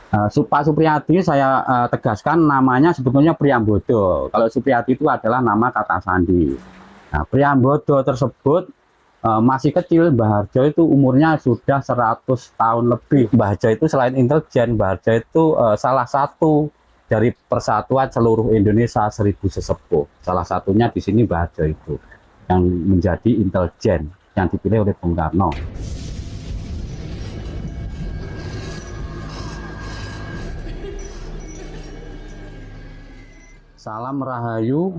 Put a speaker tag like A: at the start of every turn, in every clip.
A: Pak Supriyadi saya tegaskan namanya sebetulnya Priambodo. Kalau Supriyadi itu adalah nama kata sandi. Nah, Priambodo tersebut masih kecil. Mbah Harjo itu umurnya sudah 100 tahun lebih. Mbah Harjo itu selain intelijen, Mbah Harjo itu salah satu dari persatuan seluruh Indonesia 1000 sesepuh. Salah satunya di sini Mbah Harjo itu yang menjadi intelijen yang dipilih oleh Bung Karno. Salam Rahayu,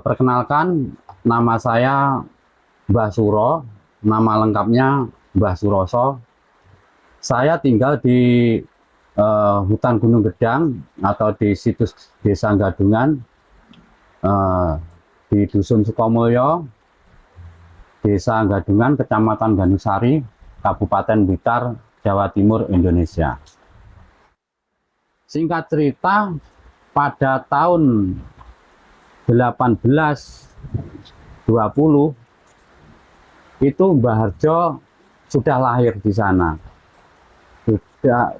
A: perkenalkan nama saya Mbah Suro, nama lengkapnya Mbah Suroso. Saya tinggal di hutan Gunung Gedang atau di situs Desa Gadungan, di Dusun Sukomulyo, Desa Gadungan, Kecamatan Ganusari, Kabupaten Blitar, Jawa Timur, Indonesia. Singkat cerita, pada tahun 1820 itu Mbah Harjo sudah lahir di sana.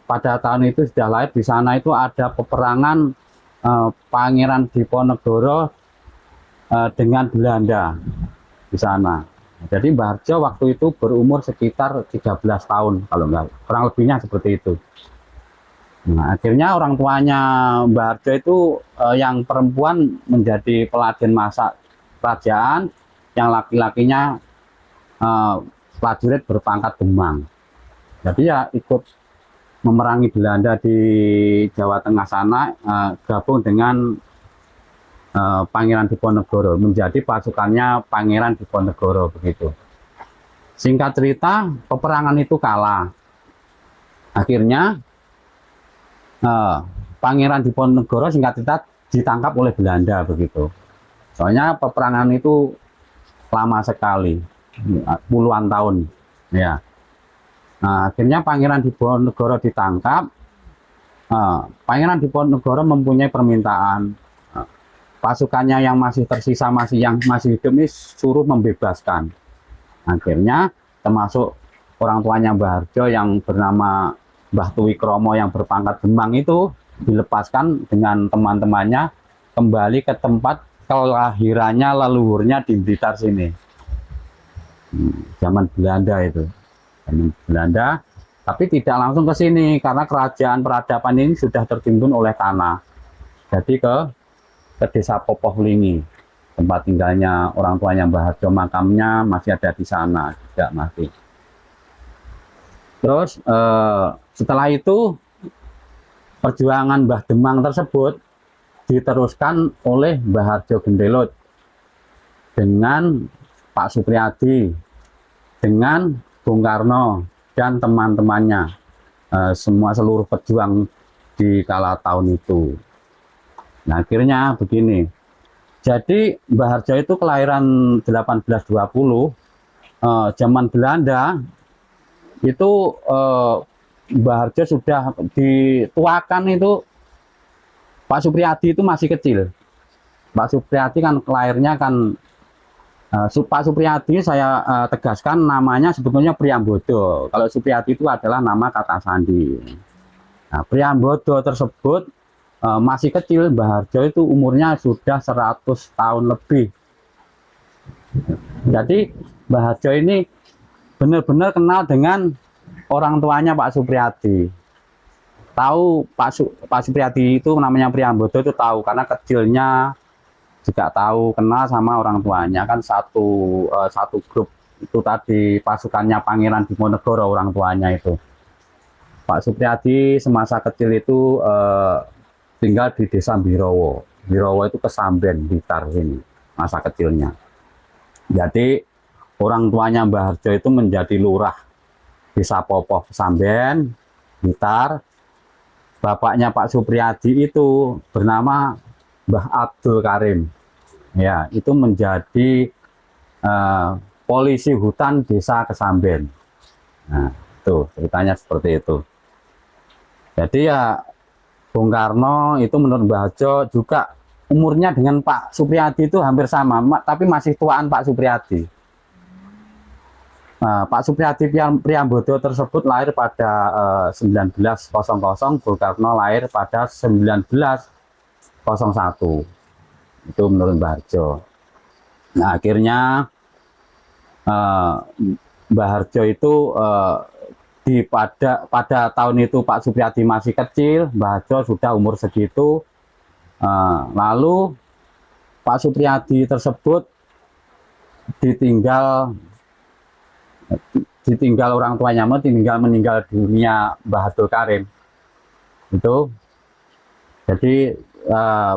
A: Pada tahun itu sudah lahir di sana. Itu ada peperangan Pangeran Diponegoro dengan Belanda di sana. Jadi Mbah Harjo waktu itu berumur sekitar 13 tahun, kalau enggak, kurang lebihnya seperti itu. Nah, akhirnya orang tuanya Mbah Harjo itu yang perempuan menjadi peladen masak kerajaan, yang laki-lakinya prajurit berpangkat Demang. Jadi ya ikut memerangi Belanda di Jawa Tengah sana, gabung dengan Pangeran Diponegoro, menjadi pasukannya Pangeran Diponegoro begitu. Singkat cerita, peperangan itu kalah. Akhirnya Pangeran Diponegoro singkat cerita ditangkap oleh Belanda begitu. Soalnya peperangan itu lama sekali, puluhan tahun, ya. Nah, akhirnya Pangeran Diponegoro ditangkap. Pangeran Diponegoro mempunyai permintaan, pasukannya yang masih tersisa, yang masih hidup ini suruh membebaskan. Akhirnya termasuk orang tuanya Mbah Harjo yang bernama Mbah Tuwikromo yang berpangkat Demang itu dilepaskan dengan teman-temannya kembali ke tempat kelahirannya, leluhurnya di Blitar sini. Zaman Belanda itu, zaman Belanda, tapi tidak langsung ke sini karena kerajaan peradaban ini sudah tertimbun oleh tanah. Jadi ke desa Popohlingi, tempat tinggalnya orang tuanya Mbah Harjo, makamnya masih ada di sana juga masih. Terus setelah itu perjuangan Mbah Demang tersebut diteruskan oleh Mbah Harjo Gendelut dengan Pak Supriyadi, dengan Bung Karno dan teman-temannya, seluruh pejuang di kala tahun itu. Nah, akhirnya begini. Jadi Mbah Harjo itu kelahiran 1820, zaman Belanda itu Mbah Harjo sudah dituakan itu. Pak Supriyadi itu masih kecil. Pak Supriyadi kan lahirnya kan Pak Supriyadi saya tegaskan namanya sebetulnya Priambodo. Kalau Supriyadi itu adalah nama kata sandi. Nah, Priambodo tersebut masih kecil. Mbah Harjo itu umurnya sudah 100 tahun lebih. Jadi Mbah Harjo ini benar-benar kenal dengan orang tuanya Pak Supriyadi. Tahu Pak Supriyadi itu namanya Priambodo itu tahu karena kecilnya juga tahu, kenal sama orang tuanya kan satu grup itu tadi, pasukannya Pangeran Diponegoro orang tuanya itu. Pak Supriyadi semasa kecil itu tinggal di desa Birowo. Birowo itu Kesamben, Blitar ini masa kecilnya. Jadi orang tuanya Mbah Harjo itu menjadi lurah desa Popoh Kesamben, Blitar. Bapaknya Pak Supriyadi itu bernama Mbah Abdul Karim. Ya, itu menjadi polisi hutan desa Kesamben. Nah, itu ceritanya seperti itu. Jadi ya Bung Karno itu menurut Mbah Harjo juga umurnya dengan Pak Supriyadi itu hampir sama, tapi masih tuaan Pak Supriyadi. Pak Supriyadi Priambodo tersebut lahir pada 1900, Bung Karno lahir pada 1901. Itu menurut Mbah Harjo. Nah, akhirnya Mbah Harjo itu pada tahun itu Pak Supriyadi masih kecil, Mbah Harjo sudah umur segitu. Lalu Pak Supriyadi tersebut ditinggal orang tuanya, meninggal dunia Mbah Abdul Karim itu. Jadi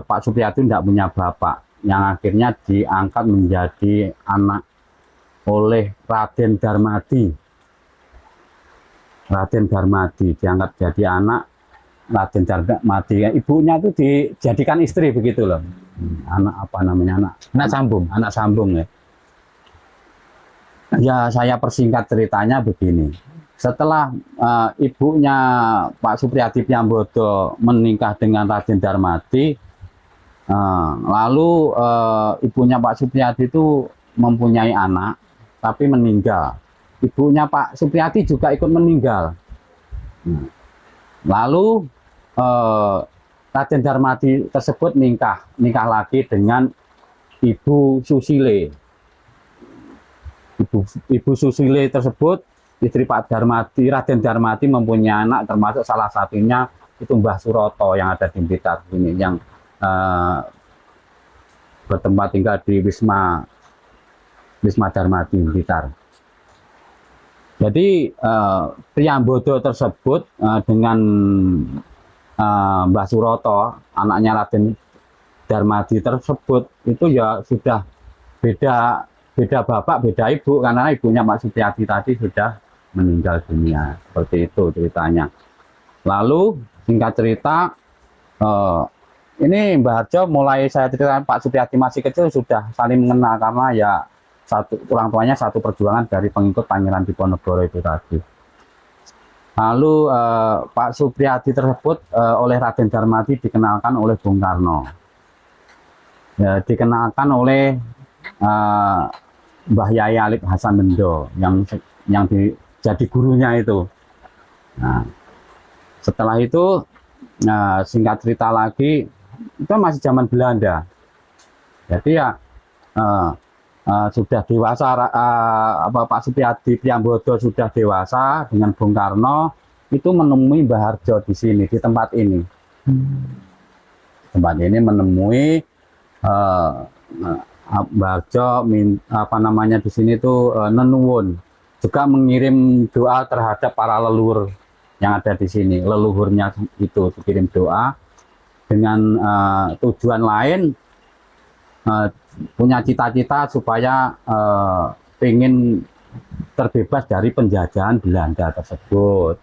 A: Pak Supriyadi tidak punya bapak, yang akhirnya diangkat menjadi anak oleh Raden Darmadi. Raden Darmadi diangkat jadi anak Raden Darmadi. Ibunya itu dijadikan istri begitu loh. Anak apa namanya, anak sambung ya. Ya, saya persingkat ceritanya begini. Setelah ibunya Pak Supriyadi Priambodo menikah dengan Raden Darmadi, lalu ibunya Pak Supriyadi itu mempunyai anak, tapi meninggal. Ibunya Pak Supriyadi juga ikut meninggal. Lalu Raden Darmadi tersebut nikah lagi dengan Ibu Susile. Ibu Susile tersebut, istri Pak Darmadi, Raden Darmadi mempunyai anak, termasuk salah satunya itu Mbah Suroto yang ada di Blitar ini, yang bertempat tinggal di Wisma Darmadi Blitar. Jadi Priambodo tersebut dengan Mbah Suroto, anaknya Raden Darmadi tersebut, itu ya sudah beda bapak, beda ibu, karena ibunya Pak Supriyadi tadi sudah meninggal dunia. Seperti itu ceritanya. Lalu singkat cerita, ini Mbah Harjo mulai saya ceritakan Pak Supriyadi masih kecil sudah saling mengenal, karena ya orang tuanya satu perjuangan dari pengikut Pangeran Diponegoro itu tadi. Lalu Pak Supriyadi tersebut oleh Raden Darmadi dikenalkan oleh Bung Karno. Ya, dikenalkan oleh Mbah Yai Alip Hasan Bendo yang jadi gurunya itu. Nah, setelah itu singkat cerita lagi, itu masih zaman Belanda. Jadi ya sudah dewasa, Pak Supriyadi Priambodo sudah dewasa dengan Bung Karno, itu menemui Mbah Harjo di sini, di tempat ini. Tempat ini menemui Mbah Harjo di sini tuh nenuwun, juga mengirim doa terhadap para leluhur yang ada di sini. Leluhurnya itu dikirim doa dengan tujuan lain, punya cita-cita supaya ingin terbebas dari penjajahan Belanda tersebut.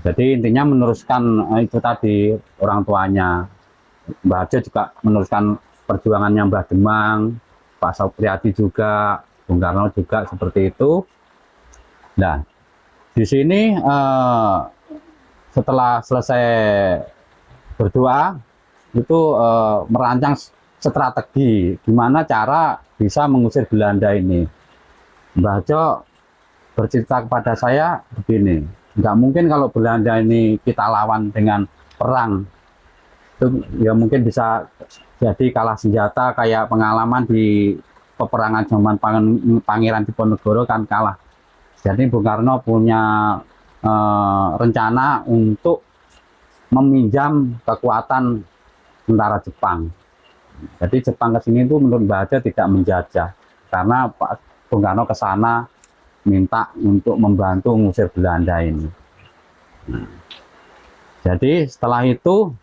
A: Jadi intinya meneruskan itu tadi, orang tuanya. Mbah Harjo juga meneruskan perjuangannya Mbah Demang, Pak Supriyadi juga, Bung Karno juga seperti itu. Nah, di sini setelah selesai berdoa, itu merancang strategi gimana cara bisa mengusir Belanda ini. Mbah Harjo bercerita kepada saya begini, nggak mungkin kalau Belanda ini kita lawan dengan perang. Itu ya mungkin bisa jadi kalah senjata, kayak pengalaman di peperangan zaman Pangeran Diponegoro kan kalah. Jadi Bung Karno punya rencana untuk meminjam kekuatan tentara Jepang. Jadi Jepang ke sini itu menurut Mbah Harjo tidak menjajah, karena Pak Bung Karno ke sana minta untuk membantu mengusir Belanda ini. Nah, jadi setelah itu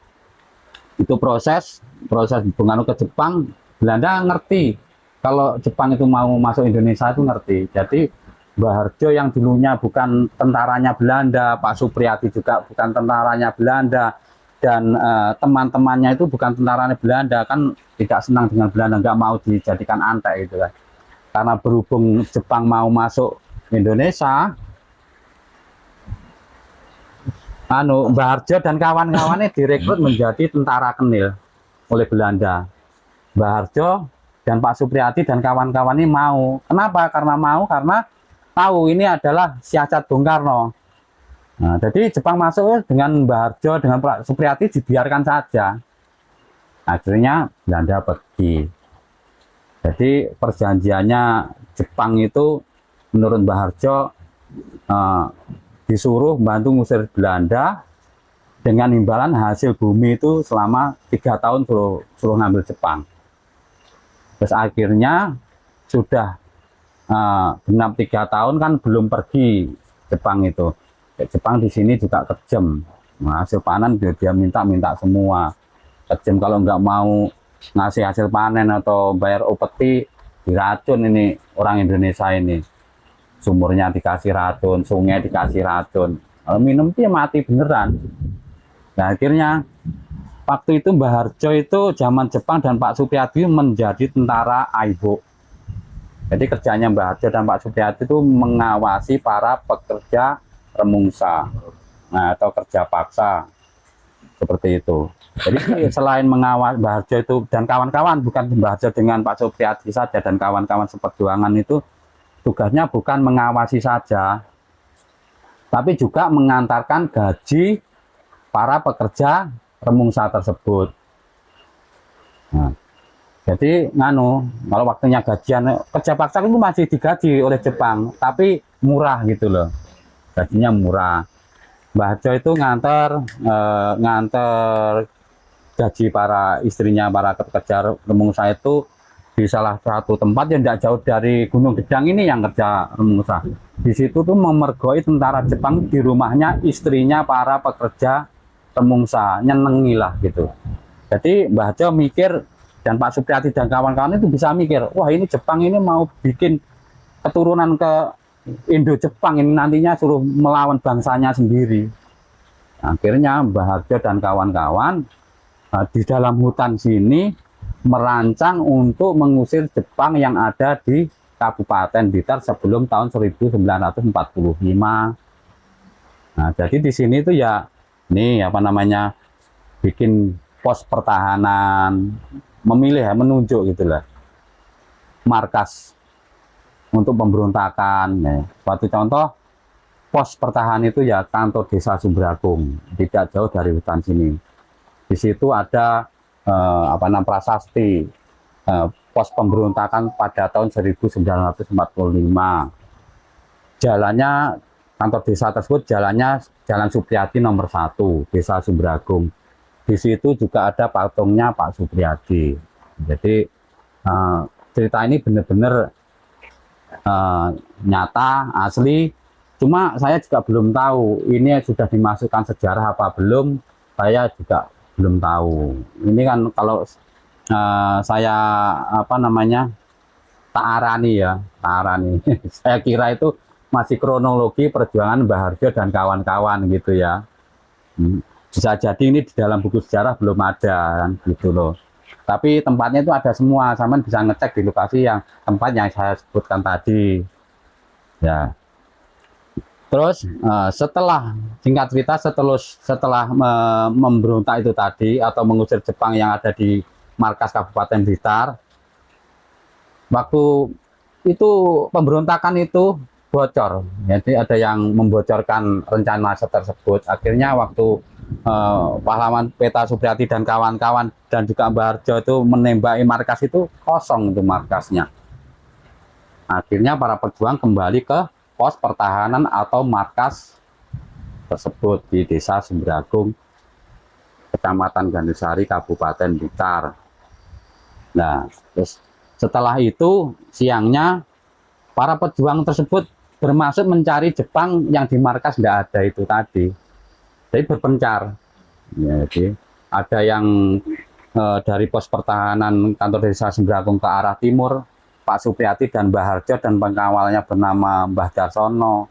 A: proses Bung Karno ke Jepang, Belanda ngerti kalau Jepang itu mau masuk Indonesia, itu ngerti. Jadi Mbah Harjo yang dulunya bukan tentaranya Belanda, Pak Supriyadi juga bukan tentaranya Belanda, dan teman-temannya itu bukan tentaranya Belanda, kan tidak senang dengan Belanda, nggak mau dijadikan antek gitu kan. Karena berhubung Jepang mau masuk Indonesia, Mbah Harjo dan kawan-kawannya direkrut menjadi tentara Kenil oleh Belanda. Mbah Harjo dan Pak Supriyadi dan kawan-kawan ini mau. Kenapa? Karena tahu ini adalah Siasat Bung Karno. Nah, jadi Jepang masuk dengan Mbah Harjo dengan Pak Supriyadi dibiarkan saja. Akhirnya Belanda pergi. Jadi perjanjiannya Jepang itu menurut Mbah Harjo disuruh bantu ngusir Belanda dengan imbalan hasil bumi itu selama 3 tahun suruh ngambil Jepang. Terus akhirnya sudah genap 3 tahun kan belum pergi Jepang itu. Jepang di sini juga kejam. Nah, hasil panen dia minta semua. Kejam kalau nggak mau ngasih hasil panen atau bayar upeti diracun ini orang Indonesia ini. Sumurnya dikasih racun, sungai dikasih racun. Kalau minum dia mati beneran. Nah, akhirnya waktu itu Mbah Harjo itu zaman Jepang dan Pak Supriyadi menjadi tentara Aibo. Jadi kerjanya Mbah Harjo dan Pak Supriyadi itu mengawasi para pekerja remungsa, nah, atau kerja paksa seperti itu. Jadi selain mengawasi Mbah Harjo itu dan kawan-kawan, bukan Mbah Harjo dengan Pak Supriyadi saja dan kawan-kawan seperjuangan itu tugasnya bukan mengawasi saja, tapi juga mengantarkan gaji para pekerja remungsa tersebut. Nah, jadi kalau waktunya gajian kerja paksa itu masih digaji oleh Jepang, tapi murah gitu loh, gajinya murah. Mbah Harjo itu nganter gaji para istrinya para pekerja remungsa itu di salah satu tempat yang tidak jauh dari Gunung Gedang ini yang kerja remungsa. Di situ tuh memergoi tentara Jepang di rumahnya istrinya para pekerja remungsa, nyenengilah gitu. Jadi Mbah Harjo mikir dan Pak Supriyadi dan kawan-kawan itu bisa mikir, wah ini Jepang ini mau bikin keturunan ke Indo-Jepang ini nantinya suruh melawan bangsanya sendiri. Akhirnya Mbah Harjo dan kawan-kawan di dalam hutan sini merancang untuk mengusir Jepang yang ada di Kabupaten Blitar sebelum tahun 1945. Nah, jadi di sini itu ya ini bikin pos pertahanan, memilih ya, menunjuk gitulah markas untuk pemberontakan. Nah, suatu contoh pos pertahanan itu ya kantor desa Sumbragung, tidak jauh dari hutan sini. Di situ ada prasasti pos pemberontakan pada tahun 1945. Jalannya kantor desa tersebut jalannya Jalan Supriyadi nomor 1, Desa Sumbragung. Di situ juga ada patungnya Pak Supriyadi. Jadi cerita ini benar-benar nyata, asli. Cuma saya juga belum tahu ini sudah dimasukkan sejarah apa belum. Saya juga belum tahu. Ini kan kalau saya taarani. Saya kira itu masih kronologi perjuangan Mbah Harjo dan kawan-kawan gitu ya. Bisa jadi ini di dalam buku sejarah belum ada kan gitu loh. Tapi tempatnya itu ada semua, sama bisa ngecek di lokasi yang tempat yang saya sebutkan tadi. Ya. Terus setelah singkat cerita setelah memberontak itu tadi atau mengusir Jepang yang ada di markas Kabupaten Blitar, waktu itu pemberontakan itu bocor, jadi ada yang membocorkan rencana tersebut. Akhirnya waktu pahlawan Peta Supriyadi dan kawan-kawan dan juga Mbah Harjo itu menembaki markas itu, kosong itu markasnya. Akhirnya para pejuang kembali ke pos pertahanan atau markas tersebut di Desa Sumbragung, Kecamatan Gandusari, Kabupaten Blitar. Nah, terus setelah itu siangnya para pejuang tersebut bermaksud mencari Jepang yang di markas tidak ada itu tadi. Jadi berpencar. Ya, jadi ada yang dari pos pertahanan kantor Desa Sumbragung ke arah timur, Pak Supriyadi dan Mbah Harjo dan pengawalnya bernama Mbah Darsono,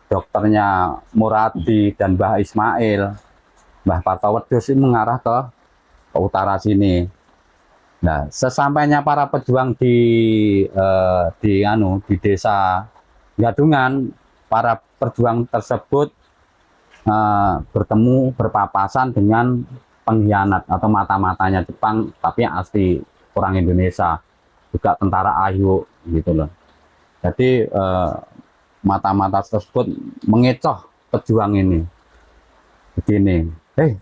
A: dokternya Muradi dan Mbah Ismail, Mbah Partowedus mengarah ke utara sini. Nah, sesampainya para pejuang di desa Gadungan, para pejuang tersebut berpapasan dengan pengkhianat atau mata-matanya Jepang, tapi asli orang Indonesia, juga tentara Ayu gitu loh. Jadi mata-mata tersebut mengecoh pejuang ini. Begini,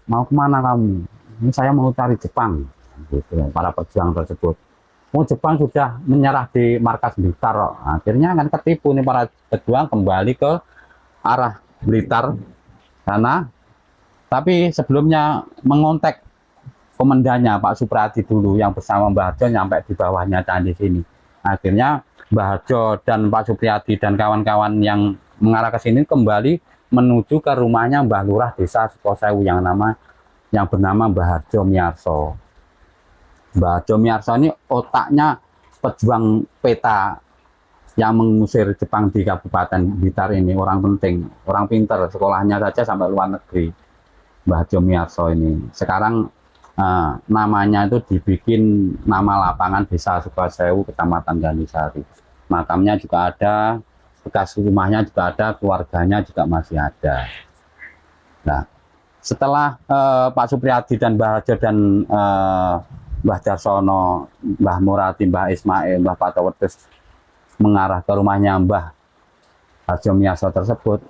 A: mau kemana kamu? Ini saya mau cari Jepang. Gitu, para pejuang tersebut. Jepang sudah menyerah di markas Blitar. Akhirnya kan ketipu nih para pejuang, kembali ke arah Blitar sana. Tapi sebelumnya mengontak komandannya Pak Supriyadi dulu yang bersama Mbah Harjo nyampe di bawahnya candi sini. Akhirnya Mbah Harjo dan Pak Supriyadi dan kawan-kawan yang mengarah ke sini kembali menuju ke rumahnya Mbah Lurah Desa Sukosewu yang bernama Mbah Harjo Miyarso. Mbah Harjo Miyarso ini otaknya pejuang peta yang mengusir Jepang di Kabupaten Blitar ini, orang penting, orang pinter, sekolahnya saja sampai luar negeri. Mbah Harjo Miyarso ini sekarang namanya itu dibikin nama lapangan Desa Sukosewu, Kecamatan Gandusari. Makamnya juga ada, bekas rumahnya juga ada, keluarganya juga masih ada. Nah, setelah Pak Supriyadi dan Mbah Harjo dan Mbah Darsono, Mbah Murati, Mbah Ismail, Mbah Patowedus mengarah ke rumahnya Mbah Harjo Miyarso tersebut,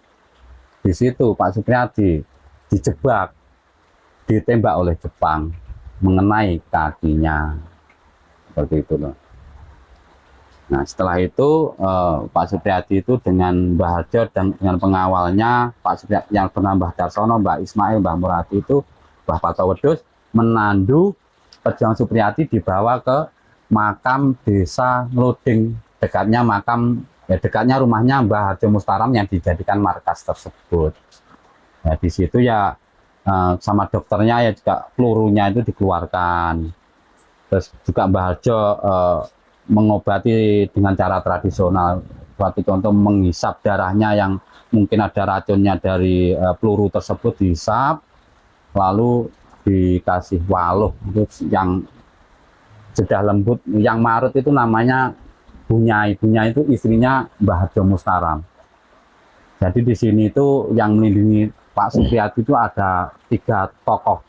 A: di situ Pak Supriyadi dijebak, ditembak oleh Jepang, mengenai kakinya, seperti itu loh. Nah, setelah itu Pak Supriyadi itu dengan Mbah Harjo dan dengan pengawalnya Pak Supriyadi yang bernama Mbah Darsono, Mbah Ismail, Mbah Murati itu, Mbah Patowedus menandu pejuang Supriyadi dibawa ke makam Desa Ngloding, dekatnya dekatnya rumahnya Mbah Harjo Mustaram yang dijadikan markas tersebut. Ya, di situ ya sama dokternya ya juga pelurunya itu dikeluarkan. Terus juga Mbah Harjo mengobati dengan cara tradisional, seperti contoh menghisap darahnya yang mungkin ada racunnya dari peluru tersebut, dihisap lalu dikasih waluh yang sudah lembut, yang marut itu namanya Bunyai. Bunyai itu istrinya Mbah Harjo Mustaram. Jadi di sini itu yang melindungi Pak Supriyadi itu ada 3 tokoh.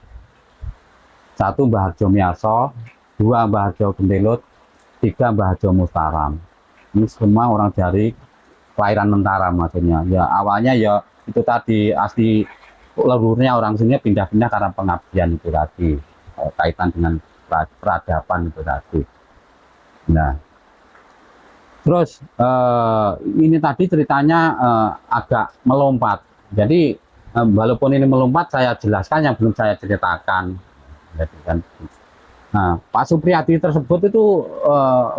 A: 1 Mbah Harjo Miyarso, 2 Mbah Harjo Gendelut, 3 Mbah Harjo Mustaram. Ini semua orang dari kelahiran Mentaram maksudnya. Ya awalnya ya itu tadi asli leluhurnya orang sini pindah-pindah karena pengabdian itu tadi, kaitan dengan peradaban itu tadi. Nah, terus ini tadi ceritanya agak melompat. Jadi walaupun ini melompat, saya jelaskan yang belum saya ceritakan. Nah, Pak Supriyadi tersebut itu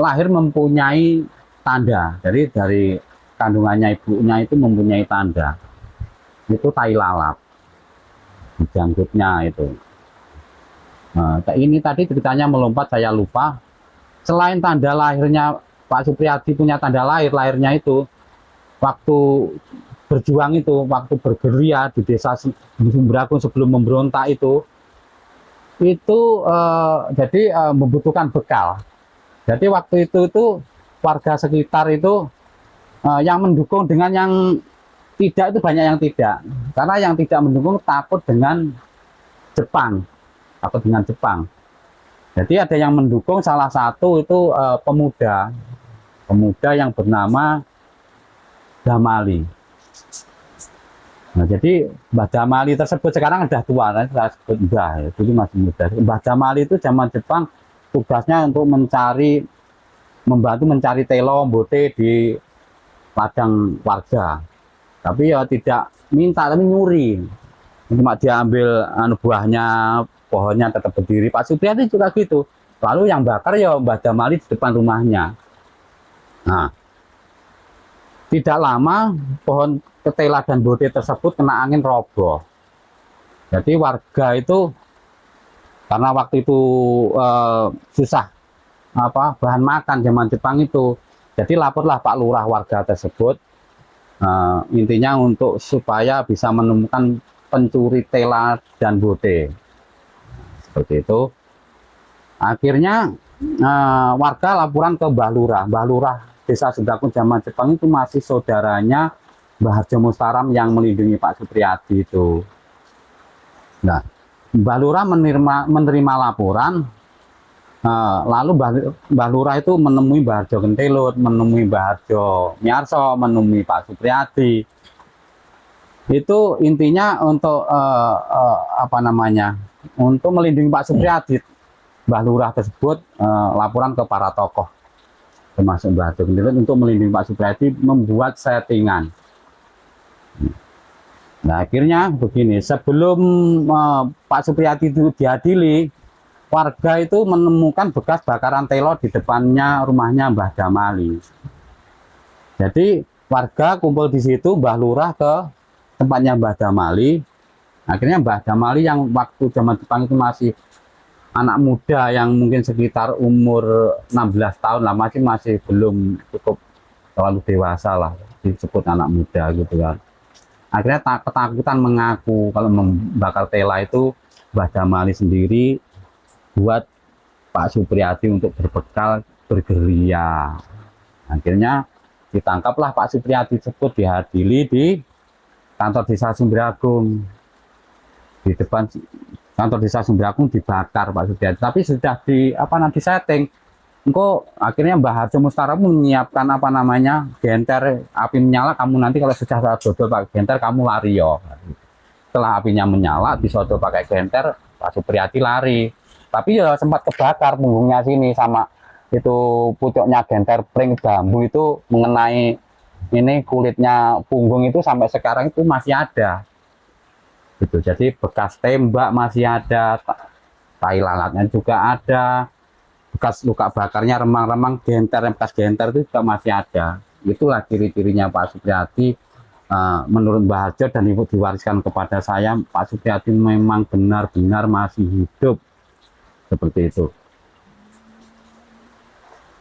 A: lahir mempunyai tanda. Jadi dari kandungannya ibunya itu mempunyai tanda. Itu tai lalap di janggutnya itu. Nah, ini tadi ceritanya melompat, saya lupa. Selain tanda lahirnya Pak Supriyadi punya tanda lahirnya itu waktu berjuang itu, waktu bergerilya di desa Sumbragung sebelum memberontak itu jadi membutuhkan bekal. Jadi waktu itu warga sekitar itu yang mendukung dengan yang tidak itu banyak yang tidak, karena yang tidak mendukung takut dengan Jepang, Jadi ada yang mendukung, salah satu itu pemuda yang bernama Damali. Nah, jadi Mbah Damali tersebut sekarang sudah tua, saya sebut Mbah, ya, dulu masih muda. Mbah Damali itu zaman Jepang tugasnya untuk membantu mencari telo bote di ladang warga. Tapi ya tidak minta, tapi nyuri. Cuma diambil buahnya, pohonnya tetap berdiri. Pak Supriyadi juga gitu. Lalu yang bakar ya Mbah Damali di depan rumahnya. Nah, tidak lama pohon ketela dan bote tersebut kena angin roboh. Jadi warga itu karena waktu itu susah bahan makan zaman Jepang itu, jadi laporlah Pak Lurah warga tersebut, intinya untuk supaya bisa menemukan pencuri tela dan bote. Seperti itu. Akhirnya warga laporan ke Mbah Lurah Desa Sumbragung zaman Jepang itu masih saudaranya Mbah Harjo Mustaram yang melindungi Pak Supriyadi itu. Nah, Mbah Lurah menerima laporan Lalu Mbah Lurah itu menemui Mbah Harjo Gentelut, menemui Mbah Harjo Miarso, menemui Pak Supriyadi. Itu intinya untuk apa namanya, untuk melindungi Pak Supriyadi. Mbah Lurah tersebut laporan ke para tokoh, termasuk Mbah Harjo Gentelut, untuk melindungi Pak Supriyadi, membuat settingan. Nah, akhirnya begini, sebelum Pak Supriyadi itu diadili, warga itu menemukan bekas bakaran telo di depannya rumahnya Mbah Damali. Jadi warga kumpul di situ, Mbah Lurah ke tempatnya Mbah Damali. Akhirnya Mbah Damali yang waktu zaman Jepang itu masih anak muda, yang mungkin sekitar umur 16 tahun lah, masih belum cukup terlalu dewasa lah, disebut anak muda gitu kan. Akhirnya ketakutan mengaku kalau membakar tela itu Mbah Damali sendiri buat Pak Supriyadi untuk berbekal bergerilya. Akhirnya ditangkaplah Pak Supriyadi tersebut, diadili di kantor desa Sumberagung. Di depan kantor desa Sumberagung dibakar Pak Supriyadi, tapi sudah di apa nanti setting. Engkau akhirnya Mbah Harjo Mustara menyiapkan apa namanya, genter, api menyala, kamu nanti kalau sudah dodol pakai genter kamu lari yo. Setelah apinya menyala disodol pakai genter, Pak Supriyadi lari. Tapi ya sempat kebakar punggungnya sini, sama itu pucuknya genter pring bambu itu mengenai ini kulitnya punggung itu, sampai sekarang itu masih ada. Gitu. Jadi bekas tembak masih ada, tai lalatnya juga ada. Bekas luka bakarnya, remang-remang genter, bekas genter itu juga masih ada. Itulah ciri-cirinya Pak Supriyadi. Menurut Mbah Harjo dan Ibu diwariskan kepada saya, Pak Supriyadi memang benar-benar masih hidup seperti itu.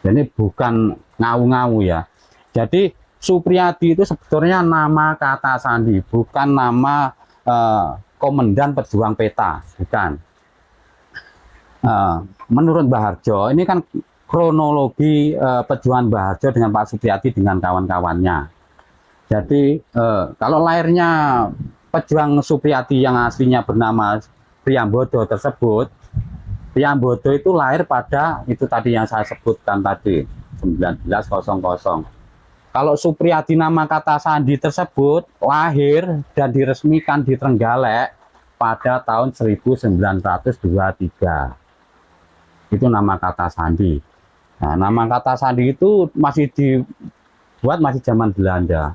A: Jadi bukan ngawu-ngawu ya. Jadi Supriyadi itu sebetulnya nama kata sandi, bukan nama komandan pejuang peta, bukan. Menurut Mbah Harjo, ini kan kronologi perjuangan Mbah Harjo dengan Pak Supriyadi dengan kawan-kawannya. Jadi kalau lahirnya pejuang Supriyadi yang aslinya bernama Priyambodo tersebut, Priyambodo itu lahir pada itu tadi yang saya sebutkan tadi, 1900. Kalau Supriyadi nama kata sandi tersebut lahir dan diresmikan di Trenggalek pada tahun 1923. Itu nama kata sandi. Nah, nama kata sandi itu masih dibuat masih zaman Belanda,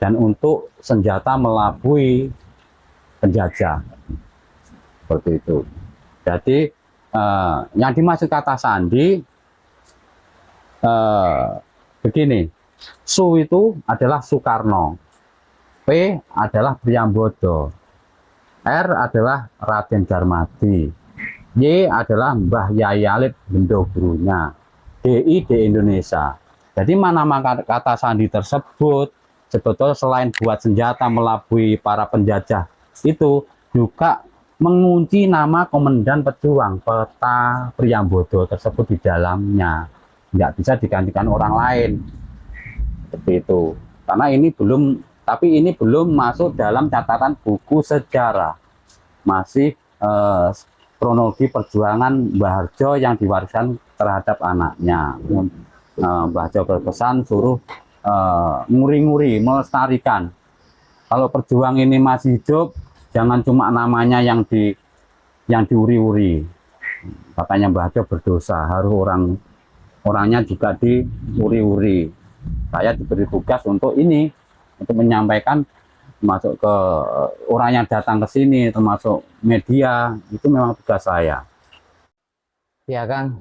A: dan untuk senjata melabui penjajah seperti itu. Jadi yang dimaksud kata sandi begini, Su itu adalah Soekarno, P adalah Priyambodo, R adalah Raden Darmadi, Y adalah Mbah Yai Alit Bendogurunya, DI di Indonesia. Jadi nama kata sandi tersebut sebetulnya selain buat senjata melabui para penjajah, itu juga mengunci nama komandan pejuang peta Priyambodo tersebut di dalamnya. Nggak bisa digantikan orang lain. Seperti itu. Karena ini belum, tapi ini belum masuk dalam catatan buku sejarah. Masih kronologi perjuangan Mbah Harjo yang diwariskan terhadap anaknya. Mbah Harjo berpesan suruh nguri-nguri, melestarikan. Kalau perjuang ini masih hidup, jangan cuma namanya yang diuri-uri. Makanya Mbah Harjo berdosa, harus orangnya juga diuri-uri. Saya diberi tugas untuk ini, untuk menyampaikan masuk ke orang yang datang ke sini, termasuk media, itu memang tugas saya.
B: Ya Kang,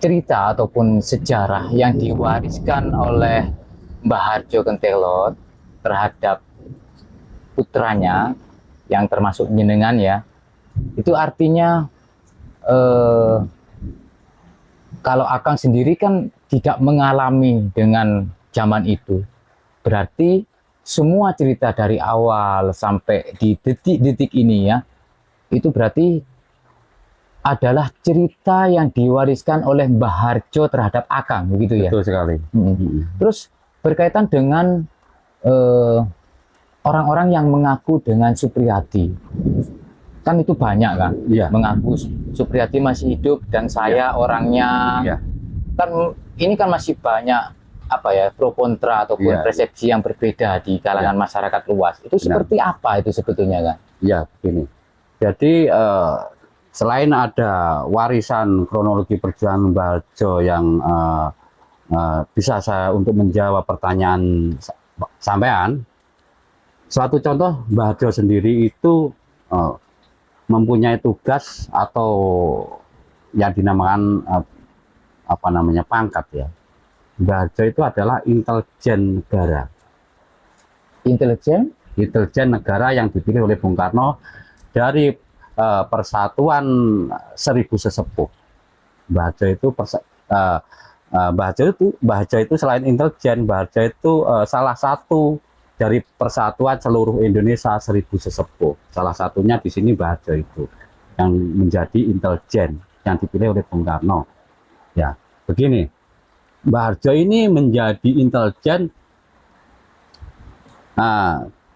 B: cerita ataupun sejarah yang diwariskan oleh Mbah Harjo Gentelut terhadap putranya yang termasuk jenengan ya, itu artinya kalau Akang sendiri kan tidak mengalami dengan zaman itu, berarti semua cerita dari awal sampai di detik-detik ini ya, itu berarti adalah cerita yang diwariskan oleh Mbah Harjo terhadap Akang, begitu ya?
A: Betul sekali.
B: Terus berkaitan dengan orang-orang yang mengaku dengan Supriyadi, kan itu banyak kan
A: Iya.
B: mengaku Supriyadi masih hidup dan saya orangnya.
A: Iya.
B: Kan ini kan masih banyak apa ya, pro kontra ataupun
A: Iya.
B: persepsi yang berbeda di kalangan masyarakat luas. Itu seperti apa itu sebetulnya kan?
A: Ya, begini. Jadi selain ada warisan kronologi perjuangan Mbah Harjo yang bisa saya untuk menjawab pertanyaan sampean, suatu contoh Mbah Harjo sendiri itu mempunyai tugas atau yang dinamakan apa namanya pangkat ya. Mbah Harjo itu adalah intelijen negara. Intelijen negara yang dipilih oleh Bung Karno dari Persatuan Seribu Sesepuh. Mbah Harjo itu selain intelijen, Mbah Harjo itu salah satu dari Persatuan Seluruh Indonesia Seribu Sesepuh. Salah satunya di sini Mbah Harjo itu yang menjadi intelijen yang dipilih oleh Bung Karno. Ya, begini. Mbah Harjo ini menjadi intelijen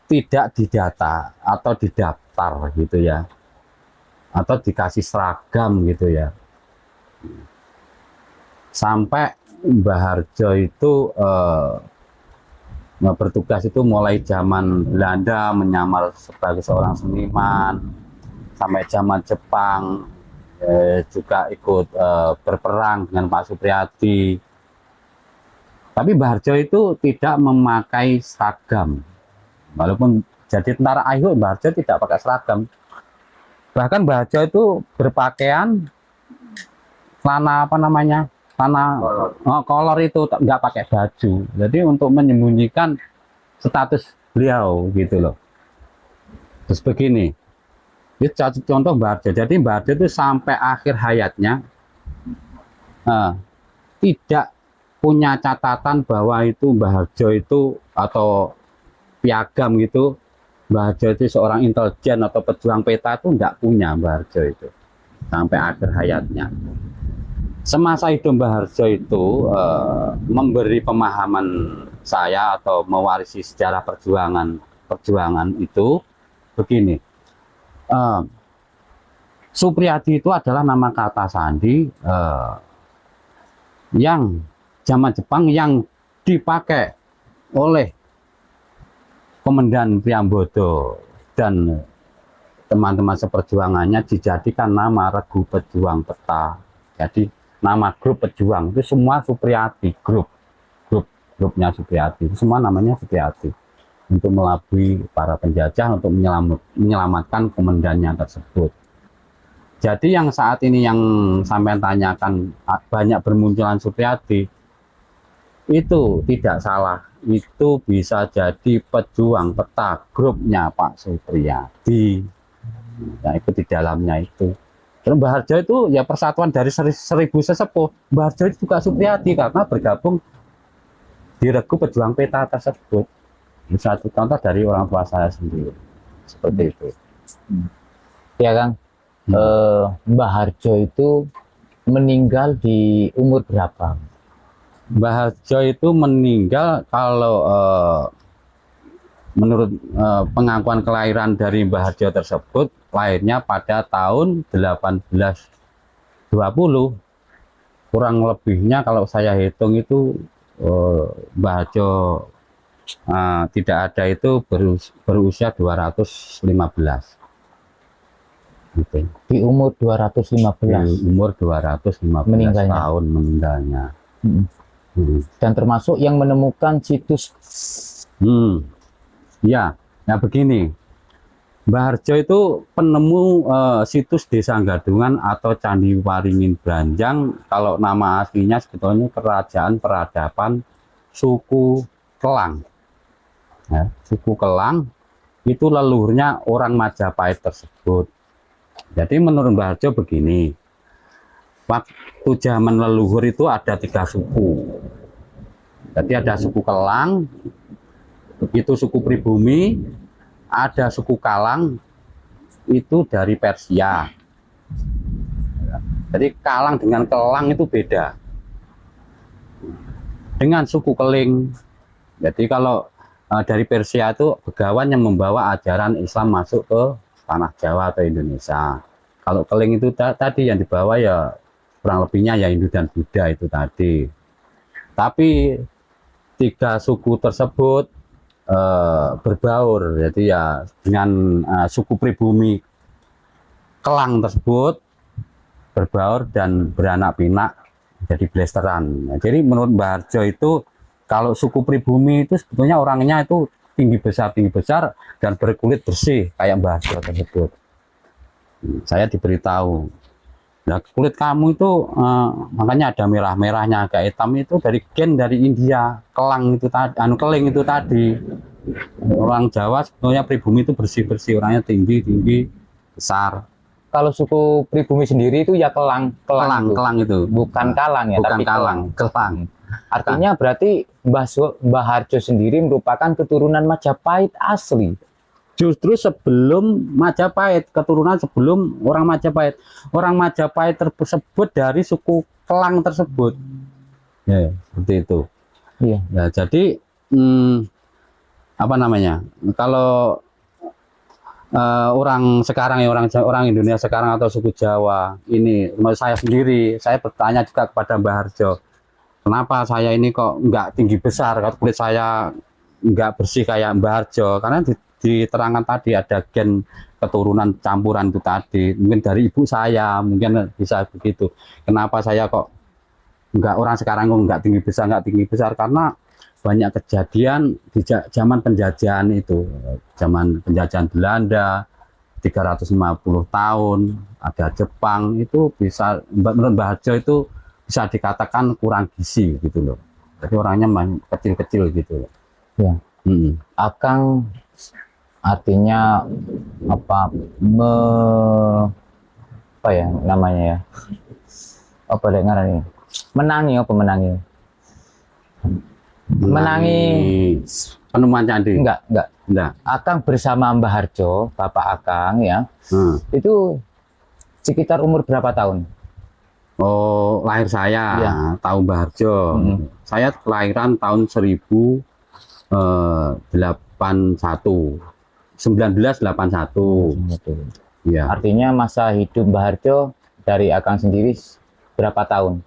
A: tidak didata atau didaftar gitu ya, atau dikasih seragam gitu ya. Sampai Mbah Harjo itu bertugas itu mulai zaman Belanda menyamar sebagai seorang seniman, sampai zaman Jepang juga ikut berperang dengan Pak Supriyadi. Tapi Mbah Harjo itu tidak memakai seragam. Walaupun jadi tentara AIHO, Mbah Harjo tidak pakai seragam. Bahkan Mbah Harjo itu berpakaian celana apa namanya, celana kolor itu nggak pakai baju. Jadi untuk menyembunyikan status beliau gitu loh. Terus begini, itu contoh Mbah Harjo. Jadi Mbah Harjo itu sampai akhir hayatnya tidak punya catatan bahwa itu Mbah Harjo itu atau piagam gitu, Mbah Harjo itu seorang intelijen atau pejuang peta, itu enggak punya Mbah Harjo itu sampai akhir hayatnya. Semasa hidup Mbah Harjo itu memberi pemahaman saya atau mewarisi sejarah perjuangan itu begini. Supriyadi itu adalah nama kata sandi yang zaman Jepang yang dipakai oleh Komandan Priambodo dan teman-teman seperjuangannya dijadikan nama Regu Pejuang Peta. Jadi nama grup pejuang itu semua Supriyadi, grupnya Supriyadi itu semua namanya Supriyadi, untuk melabui para penjajah, untuk menyelamatkan komandannya tersebut. Jadi yang saat ini yang sampai tanyakan banyak bermunculan Supriyadi itu tidak salah, itu bisa jadi pejuang peta grupnya Pak Supriyadi. Nah, itu di dalamnya itu. Dan Mbah Harjo itu ya persatuan dari seribu sesepuh. Mbah Harjo itu juga Supriyadi karena bergabung di Regu Pejuang Peta tersebut. Ini satu contoh dari orang tua saya sendiri. Seperti itu.
B: Ya Kang, Mbah Harjo itu meninggal di umur berapa?
A: Mbah Harjo itu meninggal kalau menurut pengakuan kelahiran dari Mbah Harjo tersebut, lahirnya pada tahun 1820. Kurang lebihnya kalau saya hitung itu Mbah Harjo tidak ada itu berusia 215. Gitu.
B: Di umur 215.
A: Di umur 215
B: meninggalnya.
A: Tahun meninggalnya.
B: Dan termasuk yang menemukan situs.
A: Ya, nah begini, Mbah Harjo itu penemu situs Desa Gadungan atau Candi Waringin Branjang. Kalau nama aslinya sebetulnya Kerajaan Peradaban Suku Kelang. Ya, suku Kelang itu leluhurnya orang Majapahit tersebut. Jadi menurut Mbah Harjo begini, waktu zaman leluhur itu ada 3 suku. Jadi ada suku Kelang, itu suku pribumi, ada suku Kalang, itu dari Persia. Jadi Kalang dengan Kelang itu beda. Dengan suku Keling, jadi kalau dari Persia itu begawan yang membawa ajaran Islam masuk ke tanah Jawa atau Indonesia. Kalau keling itu tadi yang dibawa ya kurang lebihnya ya Hindu dan Buddha itu tadi. Tapi tiga suku tersebut berbaur, jadi ya dengan suku pribumi Kelang tersebut berbaur dan beranak pinak jadi blasteran. Nah, jadi menurut Mbah Harjo itu kalau suku pribumi itu sebetulnya orangnya itu tinggi besar dan berkulit bersih kayak Mbah Harjo tersebut. Saya diberitahu, nah kulit kamu itu makanya ada merah-merahnya agak hitam itu dari gen dari India. Kelang itu tadi, keling itu tadi. Orang Jawa sebetulnya pribumi itu bersih-bersih, orangnya tinggi besar.
B: Kalau suku pribumi sendiri itu ya kelang
A: itu
B: bukan kalang ya,
A: bukan
B: tapi
A: kelang.
B: Artinya berarti Mbah Harjo sendiri merupakan keturunan Majapahit asli.
A: Justru sebelum Majapahit, keturunan sebelum orang Majapahit. Orang Majapahit tersebut dari suku Kelang tersebut. Ya, seperti itu.
B: Iya.
A: Ya, jadi apa namanya? Kalau orang sekarang ya orang Indonesia sekarang atau suku Jawa ini, menurut saya sendiri, saya bertanya juga kepada Mbah Harjo, kenapa saya ini kok nggak tinggi besar, kulit saya nggak bersih kayak Mbah Harjo? Karena diterangkan tadi ada gen keturunan campuran itu tadi, mungkin dari ibu saya, mungkin bisa begitu. Kenapa saya kok nggak, orang sekarang kok nggak tinggi besar karena banyak kejadian di zaman penjajahan itu, zaman penjajahan Belanda 350 tahun, ada Jepang, itu bisa menurut Mbah Harjo itu bisa dikatakan kurang gizi gitu loh. Jadi orangnya kecil-kecil gitu loh.
B: Ya. Akang artinya apa apa ya namanya ya, apa dek ngarannya, menangi
A: penemuan candi.
B: Enggak. Akang bersama Mbah Harjo, bapak Akang ya, itu sekitar umur berapa tahun?
A: Oh, lahir saya
B: ya.
A: Tahun Mbah Harjo. Saya kelahiran tahun 1981. Ya.
B: Artinya masa hidup Mbah Harjo dari Akang sendiri berapa tahun?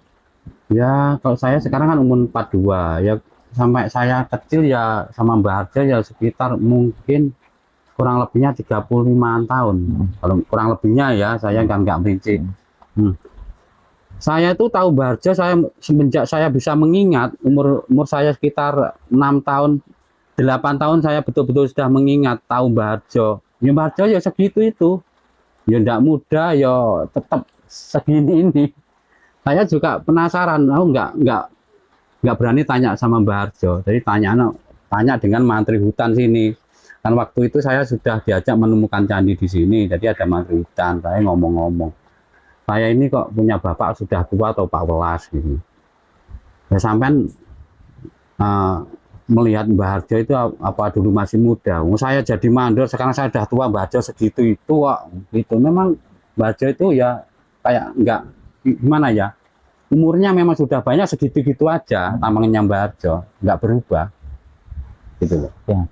A: Ya, kalau saya sekarang kan umur 42. Ya, sampai saya kecil ya sama Mbah Harjo ya sekitar mungkin kurang lebihnya 35 tahun. Kalau kurang lebihnya ya, saya kan nggak merinci. Saya itu tahu Mbah Harjo semenjak saya bisa mengingat, umur saya sekitar 6 tahun, 8 tahun saya betul-betul sudah mengingat tahu Mbah Harjo. Ya Mbah Harjo ya segitu itu. Ya enggak muda, ya tetap segini ini. Saya juga penasaran, aku nggak berani tanya sama Mbah Harjo. Jadi tanya dengan mantri hutan sini. Kan waktu itu saya sudah diajak menemukan candi di sini. Jadi ada mantri hutan, saya ngomong-ngomong, saya ini kok punya bapak sudah tua atau Pak Welas gitu. Ya sampai melihat Mbah Harjo itu apa dulu masih muda. Saya jadi mandor, sekarang saya sudah tua, Mbah Harjo segitu itu kok. Gitu. Memang Mbah Harjo itu ya kayak nggak gimana ya, umurnya memang sudah banyak segitu-gitu aja, tamangannya Mbah Harjo nggak berubah gitu loh.
B: Ya.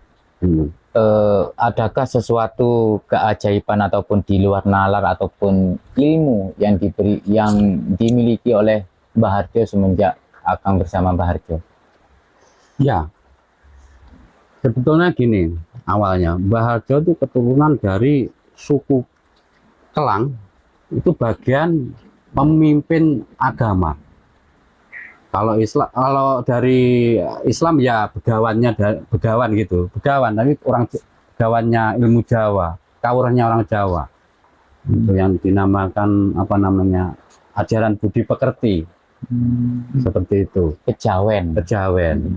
B: Adakah sesuatu keajaiban ataupun di luar nalar ataupun ilmu yang dimiliki oleh Mbah Harjo semenjak Akang bersama Mbah Harjo?
A: Ya, sebetulnya gini, awalnya Mbah Harjo itu keturunan dari suku Kelang, itu bagian pemimpin agama. Kalau dari Islam ya begawan gitu, tapi begawannya ilmu Jawa, kaurahnya orang Jawa, itu yang dinamakan apa namanya, ajaran budi pekerti, seperti itu. Kejawen,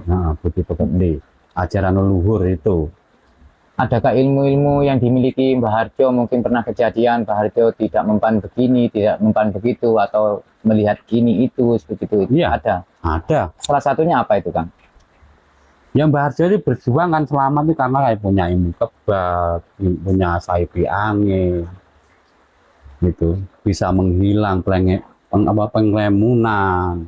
A: nah, budi pekerti, ajaran leluhur itu.
B: Adakah ilmu-ilmu yang dimiliki Mbah Harjo, mungkin pernah kejadian Mbah Harjo tidak mempan begini, tidak mempan begitu, atau melihat gini itu, seperti itu?
A: Iya, ada.
B: Salah satunya apa itu, Kang?
A: Yang Mbah Harjo ini berjuang kan selamat itu karena kayak punya ilmu kebal, punya saipi angin, gitu, bisa menghilang penglemunan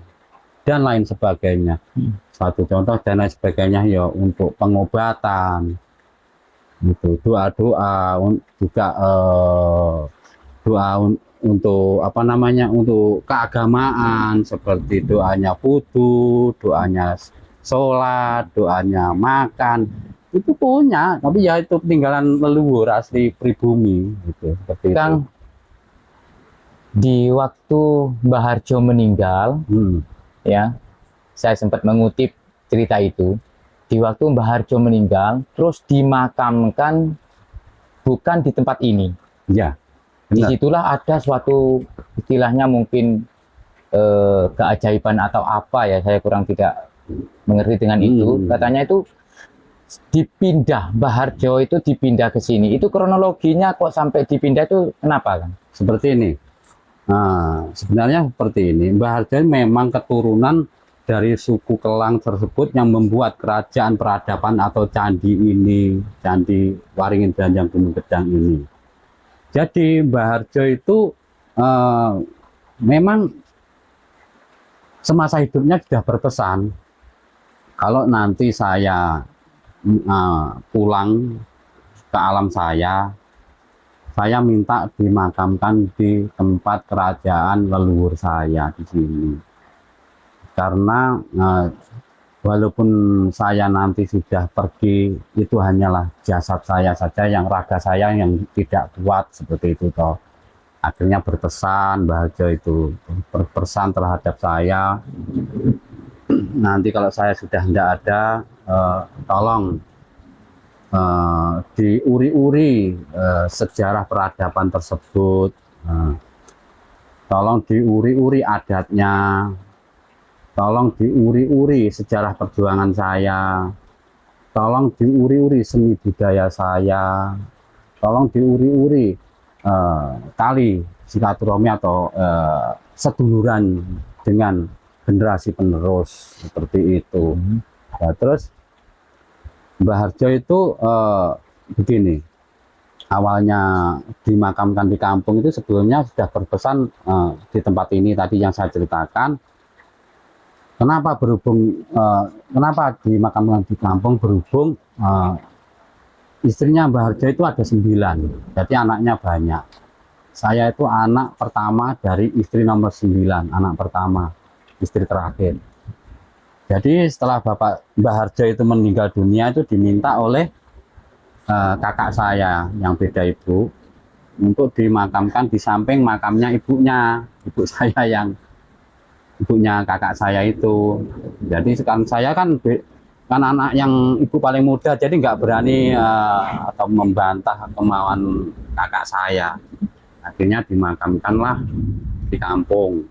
A: dan lain sebagainya. Satu contoh dan lain sebagainya ya untuk pengobatan. Gitu. Doa-doa juga untuk apa namanya, untuk keagamaan seperti doanya wudu, doanya sholat, doanya makan itu punya, tapi ya itu peninggalan leluhur asli pribumi gitu, seperti itu.
B: Kang, di waktu Mbah Harjo meninggal, ya, saya sempat mengutip cerita itu. Di waktu Mbah Harjo meninggal, terus dimakamkan bukan di tempat ini.
A: Ya, benar.
B: Disitulah ada suatu istilahnya mungkin keajaiban atau apa ya, saya kurang tidak mengerti dengan itu. Katanya itu dipindah, Mbah Harjo itu dipindah ke sini. Itu kronologinya kok sampai dipindah itu kenapa kan?
A: Seperti ini. Nah, sebenarnya seperti ini. Mbah Harjo memang keturunan dari suku Kelang tersebut yang membuat kerajaan peradaban atau candi ini, Candi Waringin Banjang Gunung Gedang ini. Jadi Mbah Harjo itu memang semasa hidupnya sudah berpesan, kalau nanti saya pulang ke alam saya minta dimakamkan di tempat kerajaan leluhur saya di sini. Karena walaupun saya nanti sudah pergi, itu hanyalah jasad saya saja, yang raga saya yang tidak kuat seperti itu toh. Akhirnya berpesan, Mbah Harjo itu berpesan terhadap saya, nanti kalau saya sudah tidak ada, tolong diuri-uri sejarah peradaban tersebut, tolong diuri-uri adatnya, tolong diuri-uri sejarah perjuangan saya, tolong diuri-uri seni budaya saya, tolong diuri-uri tali silaturahmi atau seduluran dengan generasi penerus seperti itu. Nah, terus Mbah Harjo itu begini, awalnya dimakamkan di kampung itu sebelumnya sudah berpesan di tempat ini tadi yang saya ceritakan. Kenapa kenapa dimakamkan di kampung? Berhubung istrinya Mbah Harjo itu ada 9, jadi anaknya banyak. Saya itu anak pertama dari istri nomor 9, anak pertama, istri terakhir. Jadi setelah Bapak Mbah Harjo itu meninggal dunia, itu diminta oleh kakak saya yang beda ibu untuk dimakamkan di samping makamnya ibunya, ibu saya yang ibunya kakak saya itu. Jadi sekarang saya kan anak yang ibu paling muda, jadi nggak berani atau membantah kemauan kakak saya. Akhirnya dimakamkanlah di kampung.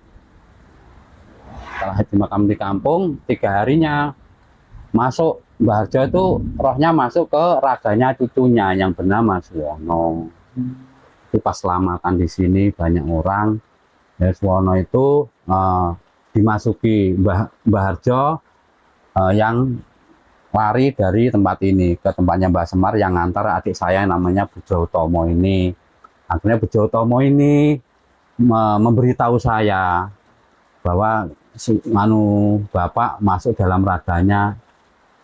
A: Setelah dimakam di kampung, 3 harinya masuk Mbah Harjo itu rohnya masuk ke raganya cucunya yang bernama Suwono. Itu pas selamatan di sini banyak orang. Ya, Suwono itu dimasuki Mbah Harjo yang lari dari tempat ini ke tempatnya Mbah Semar yang ngantar adik saya yang namanya Bejo Utomo ini. Akhirnya Bejo Utomo ini memberitahu saya bahwa Bapak masuk dalam raganya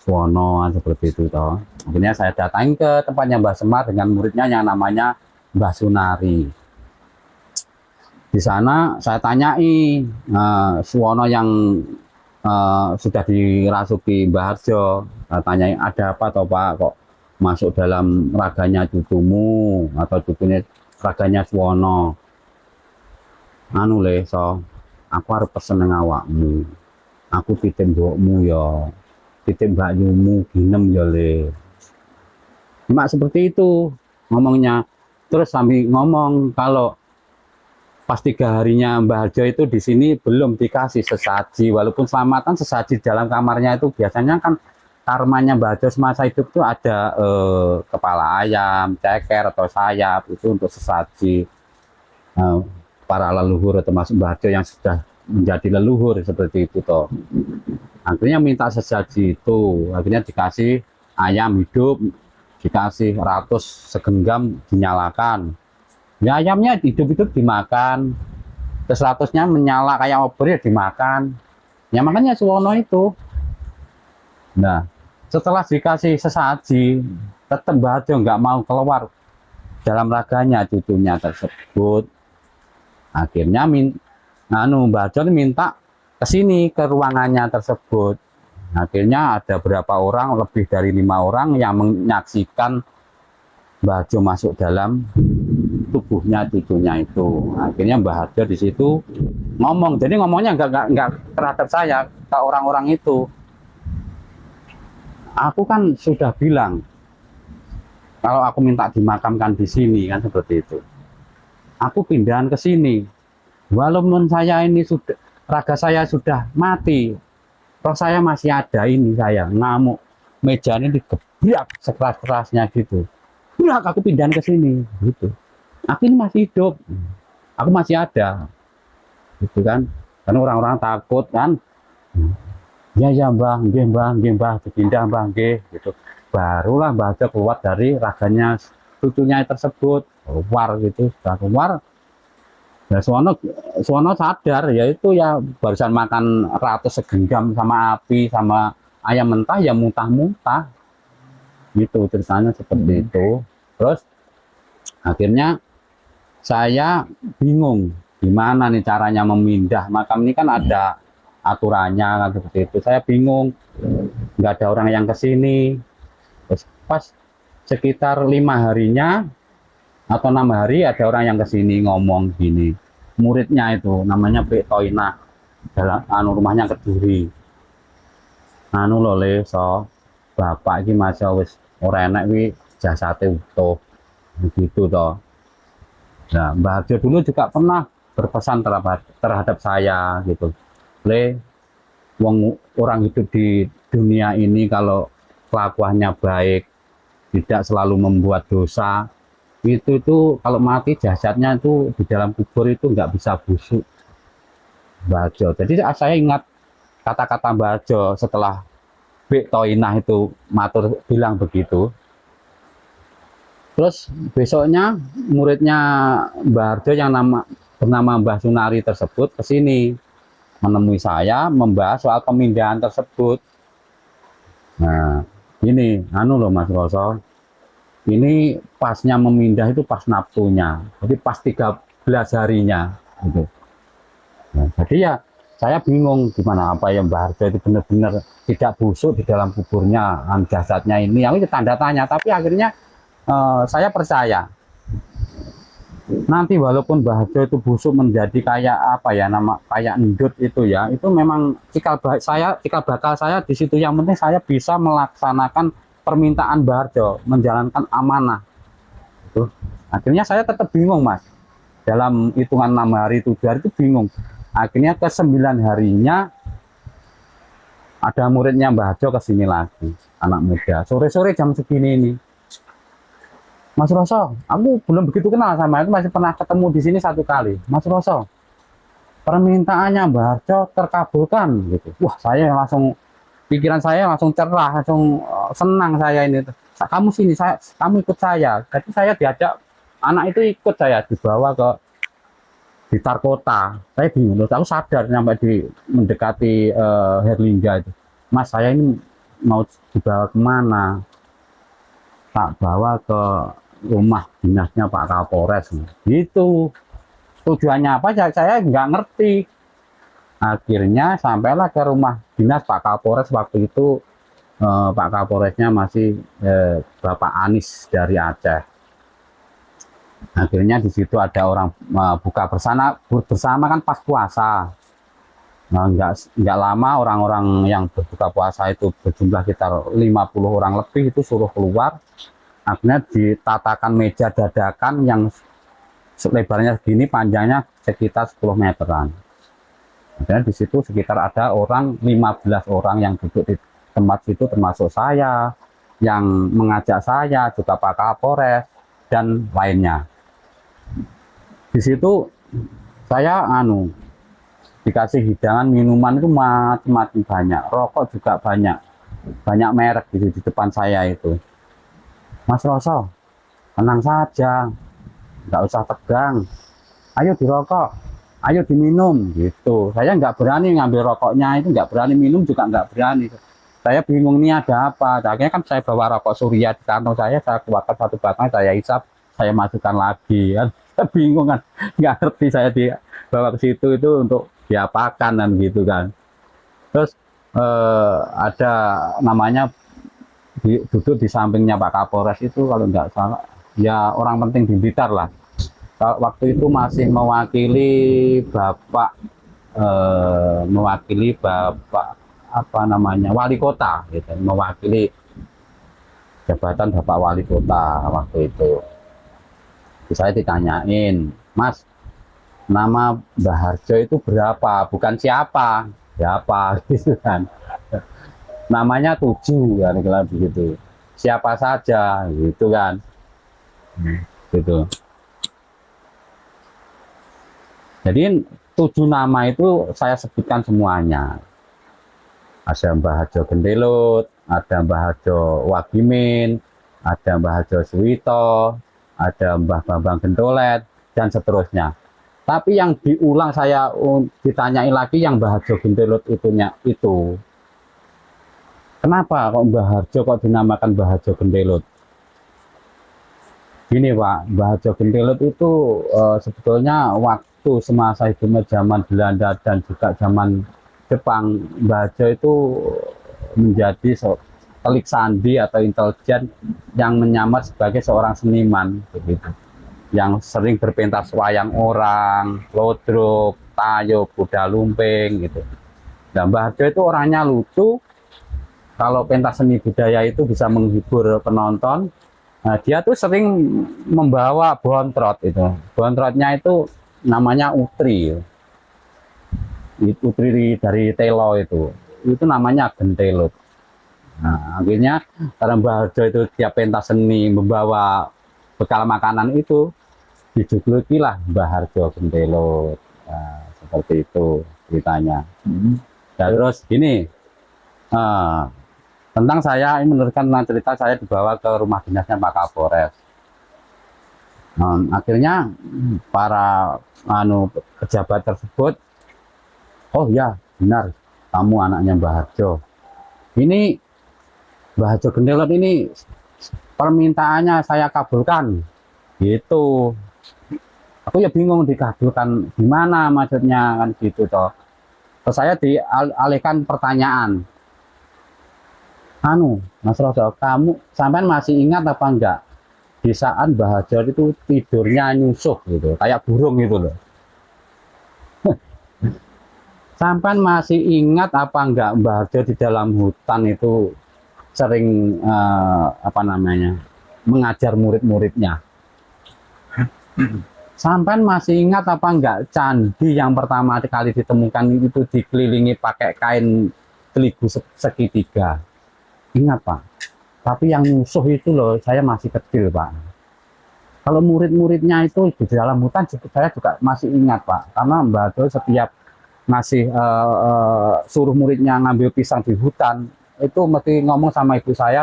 A: Suwono seperti itu toh. Akhirnya saya datangi ke tempatnya Mbah Semar dengan muridnya yang namanya Mbah Sunari. Di sana saya tanyai Suwono yang sudah dirasuki Mbah Harjo. Saya tanyai, ada apa toh Pak, kok masuk dalam raganya cucumu atau cucunya raganya Suwono? Anu le, so aku harus pesen nang awakmu, aku titip mbokmu ya, titip mbakyumu ginem ya le. Cuma seperti itu ngomongnya. Terus sambil ngomong kalau pas 3 harinya Mbah Harjo itu di sini belum dikasih sesaji, walaupun selamatan sesaji dalam kamarnya itu biasanya kan karmanya Mbah Harjo semasa hidup itu ada kepala ayam, ceker atau sayap, itu untuk sesaji para leluhur termasuk Mbah Harjo yang sudah menjadi leluhur seperti itu toh. Akhirnya minta sesaji itu, akhirnya dikasih ayam hidup, dikasih ratus segenggam dinyalakan. Ya ayamnya hidup-hidup dimakan, terus ratusnya menyala kayak obor ya dimakan. Ya makanya Suwono itu. Nah, Setelah dikasih sesaji, tetap Mbah Harjo nggak mau keluar dalam raganya cucunya tersebut. Akhirnya Mbah Harjo minta ke sini ke ruangannya tersebut. Akhirnya ada berapa orang, lebih dari 5 orang yang menyaksikan Mbah Harjo masuk dalam tubuhnya cucunya itu. Akhirnya Mbah Harjo di situ ngomong, jadi ngomongnya nggak terhadap saya, ke orang-orang itu. Aku kan sudah bilang kalau aku minta dimakamkan di sini kan seperti itu. Aku pindahan ke sini. Walaupun saya ini sudah raga saya sudah mati, roh saya masih ada ini, saya ngamuk, meja ini digebrak sekeras-kerasnya gitu. Brak, aku pindahan ke sini gitu. Aku ini masih hidup, aku masih ada, gitu kan? Karena orang-orang takut kan. Ya Mbah, nggih Mbah, dipindah Mbah nggih, gitu. Barulah Mbah Harjo keluar dari raganya cucunya tersebut, keluar gitu, sudah keluar. Nah, Suwono sadar, yaitu ya barusan makan ratus segenggam sama api sama ayam mentah ya muntah-muntah, gitu ceritanya seperti itu. Terus akhirnya saya bingung gimana nih caranya memindah makam ini, kan ada aturannya kan seperti itu. Saya bingung, nggak ada orang yang kesini. Terus pas sekitar 5 harinya atau 6 hari ada orang yang kesini ngomong gini, muridnya itu namanya Bik Toina, dalam rumahnya Kediri. Lho le so bapak iki masa wis ora enak wi jasate utuh begitu toh. Nah, Mbah Harjo dulu juga pernah berpesan terhadap saya gitu. Le, orang hidup di dunia ini kalau kelakuannya baik, tidak selalu membuat dosa, itu kalau mati jasadnya itu di dalam kubur itu nggak bisa busuk, Mbah Harjo. Jadi saya ingat kata-kata Mbah Harjo setelah Bik Toinah itu matur bilang begitu. Terus besoknya muridnya Mbah Harjo yang bernama Mbah Sunari tersebut ke sini menemui saya membahas soal pemindahan tersebut. Nah, ini loh Mas Roso. Ini pasnya memindah itu pas nafsunya, jadi pas 13 harinya gitu. Nah, jadi ya saya bingung gimana, apa ya Mbah Harjo itu benar-benar tidak busuk di dalam kuburnya, jasadnya ini, yang itu tanda tanya. Tapi akhirnya saya percaya nanti walaupun Mbah Harjo itu busuk menjadi kayak apa ya, kayak endut itu ya, itu memang cikal bakal saya di situ. Yang penting saya bisa melaksanakan permintaan Mbah Harjo, menjalankan amanah. Itu. Akhirnya saya tetap bingung Mas. Dalam hitungan 6 hari 7 hari itu bingung. Akhirnya ke 9 harinya ada muridnya Mbah Harjo ke sini lagi, anak muda. Sore-sore jam segini ini. Mas Roso, aku belum begitu kenal sama itu, masih pernah ketemu di sini 1 kali. Mas Roso, permintaannya Mbah Harjo terkabulkan gitu. Wah, saya langsung pikiran saya langsung cerah, langsung senang saya ini. Kamu sini, kamu ikut saya. Jadi saya diajak, anak itu ikut saya dibawa ke Blitar Kota. Saya bingung, aku sadar sampai mendekati Herlingga itu. Mas, saya ini mau dibawa kemana? Tak bawa ke rumah dinasnya Pak Kapolres. Gitu. Tujuannya apa? Saya nggak ngerti. Akhirnya sampailah ke rumah dinas Pak Kapolres. Waktu itu Pak Kapolresnya masih Bapak Anis dari Aceh. Akhirnya di situ ada orang buka bersama kan pas puasa. Nah, nggak lama orang-orang yang berbuka puasa itu berjumlah sekitar 50 orang lebih itu suruh keluar. Akhirnya ditatakan meja dadakan yang lebarnya segini, panjangnya sekitar 10 meteran. Akhirnya di situ sekitar ada 15 orang yang duduk di tempat situ, termasuk saya, yang mengajak saya, juga Pak Kapolres, dan lainnya. Di situ saya dikasih hidangan minuman itu macam-macam banyak, rokok juga banyak merek gitu di depan saya itu. Mas Roso, tenang saja, nggak usah tegang, ayo dirokok, ayo diminum gitu. Saya nggak berani ngambil rokoknya itu, nggak berani minum juga nggak berani. Saya bingung nih ada apa. Akhirnya kan saya bawa rokok Surya di kantong saya keluarkan satu batang, saya hisap, saya masukkan lagi kan. Saya bingung kan, nggak ngerti saya dibawa ke situ itu untuk diapakan dan gitu kan. Terus ada namanya duduk di sampingnya Pak Kapolres itu kalau nggak salah, ya orang penting di Blitar lah. Waktu itu masih mewakili Bapak apa namanya wali kota gitu, mewakili jabatan Bapak wali kota waktu itu. Saya ditanyain, Mas, nama Mbah Harjo itu berapa, bukan siapa gitu kan. Namanya 7 kan, begitu, siapa saja gitu kan, gitu. Jadi 7 nama itu saya sebutkan semuanya. Ada Mbah Harjo Gendelut, ada Mbah Harjo Wagimin, ada Mbah Harjo Suwito, ada Mbah Bambang Gendolet, dan seterusnya. Tapi yang diulang saya ditanyai lagi yang Mbah Harjo Gendelut itu. Kenapa kok Mbah Harjo kok dinamakan Mbah Harjo Gendelut? Gini Pak, Mbah Harjo Gendelut itu sebetulnya waktu semasa hidupnya zaman Belanda dan juga zaman Jepang, Mbah Harjo itu menjadi telik sandi atau intelijen yang menyamar sebagai seorang seniman, begitu, yang sering berpentas wayang orang, lodrok, tayub, kuda lumping, gitu. Nah, Mbah Harjo itu orangnya lucu. Kalau pentas seni budaya itu bisa menghibur penonton. Nah, dia tuh sering membawa bontrot itu. Bontrotnya itu namanya utri. Utri dari telo itu namanya gentelut. Nah, akhirnya karena Mbah Harjo itu tiap pentas seni membawa bekal makanan itu, dijulukilah Mbah Harjo Gentelut. Nah, seperti itu ceritanya. Dan terus gini, tentang saya ini meneruskan tentang cerita saya dibawa ke rumah dinasnya Pak Kapolres. Akhirnya para pejabat tersebut, oh ya benar, kamu anaknya Mbah Harjo. Ini Mbah Harjo Gendelut ini permintaannya saya kabulkan, gitu. Aku ya bingung dikabulkan gimana maksudnya kan gitu toh. Terus saya dialihkan pertanyaan, Mas Roso, kamu sampean masih ingat apa enggak di saat Mbah Harjo itu tidurnya nyusuh gitu, kayak burung gitu loh. Sampan masih ingat apa enggak Mbah Harjo di dalam hutan itu sering mengajar murid-muridnya? Sampan masih ingat apa enggak candi yang pertama kali ditemukan itu dikelilingi pakai kain teligu segitiga? Ingat Pak. Tapi yang musuh itu loh, saya masih kecil Pak. Kalau murid-muridnya itu di dalam hutan saya juga masih ingat Pak. Karena Mbah Harjo setiap ngasih suruh muridnya ngambil pisang di hutan itu mesti ngomong sama ibu saya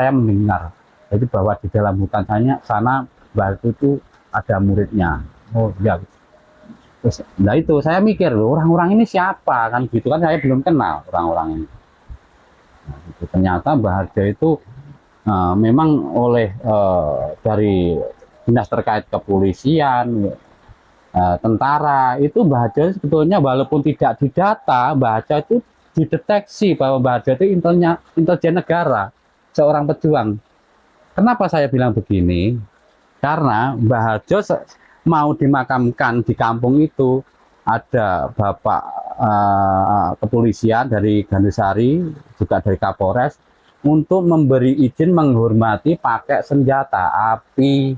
A: mendengar. Jadi bahwa di dalam hutan sana Mbah Harjo itu ada muridnya. Oh ya. Terus, nah itu saya mikir loh, orang-orang ini siapa kan gitu kan, saya belum kenal orang-orang ini. Nah, gitu. Ternyata Mbah Harjo itu memang oleh dari dinas terkait kepolisian, tentara itu Mbah Harjo sebetulnya walaupun tidak didata, Mbah Harjo itu dideteksi bahwa Mbah Harjo itu intelijen negara, seorang pejuang. Kenapa saya bilang begini? Karena Mbah Harjo mau dimakamkan di kampung itu ada Bapak kepolisian dari Gandusari, juga dari Kapolres, untuk memberi izin menghormati pakai senjata api.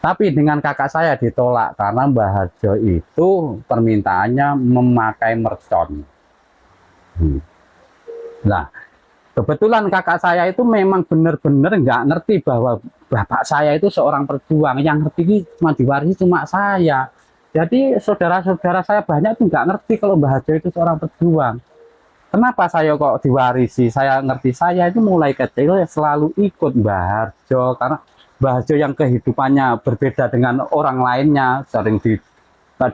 A: Tapi dengan kakak saya ditolak karena Mbah Harjo itu permintaannya memakai mercon. Nah, kebetulan kakak saya itu memang benar-benar nggak ngerti bahwa bapak saya itu seorang pejuang. Yang ngerti cuma diwarisi cuma saya. Jadi saudara-saudara saya banyak tuh nggak ngerti kalau Mbah Harjo itu seorang pejuang. Kenapa saya kok diwarisi? Saya ngerti, saya itu mulai kecil ya selalu ikut Mbah Harjo karena Mbah Harjo yang kehidupannya berbeda dengan orang lainnya, sering di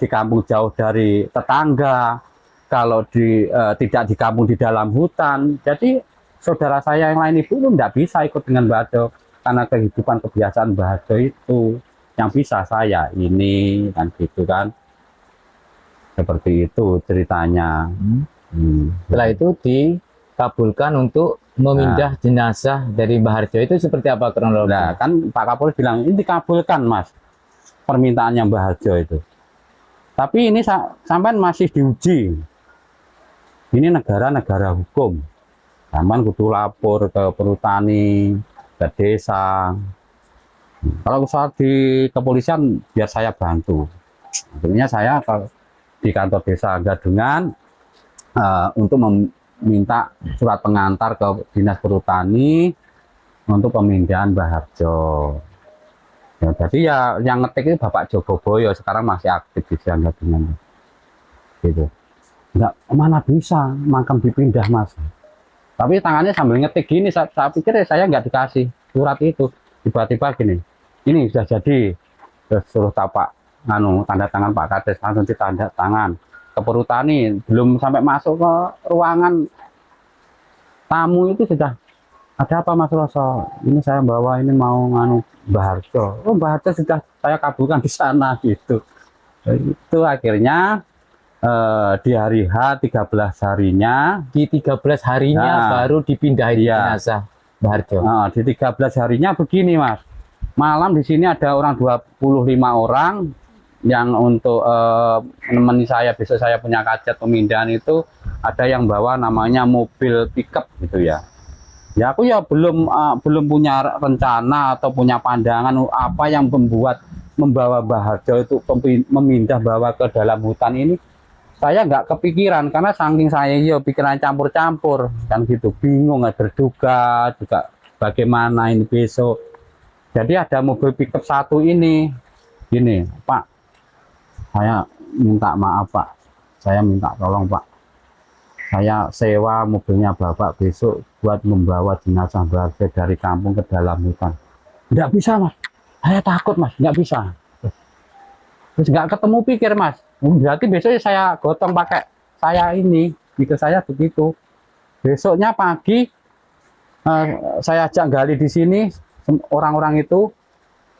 A: kampung jauh dari tetangga, kalau tidak di kampung di dalam hutan. Jadi saudara saya yang lain itu tidak bisa ikut dengan Mbah Harjo karena kehidupan kebiasaan Mbah Harjo itu yang bisa saya ini kan gitu kan. Seperti itu ceritanya.
B: Setelah itu dikabulkan untuk memindah jenazah dari Mbah Harjo. Itu seperti apa kronologi?
A: Nah, kan Pak Kapolri bilang ini dikabulkan Mas permintaannya Mbah Harjo itu. Tapi ini sampai masih diuji. Ini negara-negara hukum. Sampai kudu lapor ke perhutani, ke desa. Kalau soal di kepolisian biar saya bantu. Akhirnya saya di kantor desa Gadungan untuk meminta surat pengantar ke dinas perhutani untuk pemindahan Mbah Harjo. Ya, jadi ya yang ngetik itu Bapak Joko Boyo, sekarang masih aktif di Gadungan. Gitu. Enggak, mana bisa makam dipindah Mas. Tapi tangannya sambil ngetik gini, saya pikir saya nggak dikasih surat itu. Tiba-tiba gini, ini sudah jadi, terus suruh tapak tanda tangan Pak Kades, langsung ditanda tangan ke perhutani. Belum sampai masuk ke ruangan tamu itu sudah ada apa Mas Roso? Ini saya bawa ini mau Mbah Harjo. Oh Mbah Harjo sudah saya kabulkan di sana gitu. Itu akhirnya di hari H 13 harinya,
B: di 13 harinya baru dipindahin jenazah Mbah Harjo.
A: Di 13 harinya begini Mas, malam di sini ada orang 25 orang yang untuk menemani saya. Besok saya punya kajet pemindahan itu, ada yang bawa namanya mobil pickup gitu ya. Ya aku ya belum punya rencana atau punya pandangan apa yang membawa Mbah Harjo itu memindah bawa ke dalam hutan ini. Saya nggak kepikiran karena saking saya ya pikiran campur-campur kan gitu, bingung nggak berduga juga bagaimana ini besok. Jadi ada mobil pickup satu ini, gini Pak, saya minta maaf Pak, saya minta tolong Pak, saya sewa mobilnya Bapak besok buat membawa jenazah Mbah Harjo dari kampung ke dalam hutan. Nggak bisa Mas, saya takut Mas, nggak bisa. Terus nggak ketemu pikir Mas, berarti besok saya gotong pakai saya ini, pikir saya begitu. Besoknya pagi saya ajak gali di sini orang-orang itu.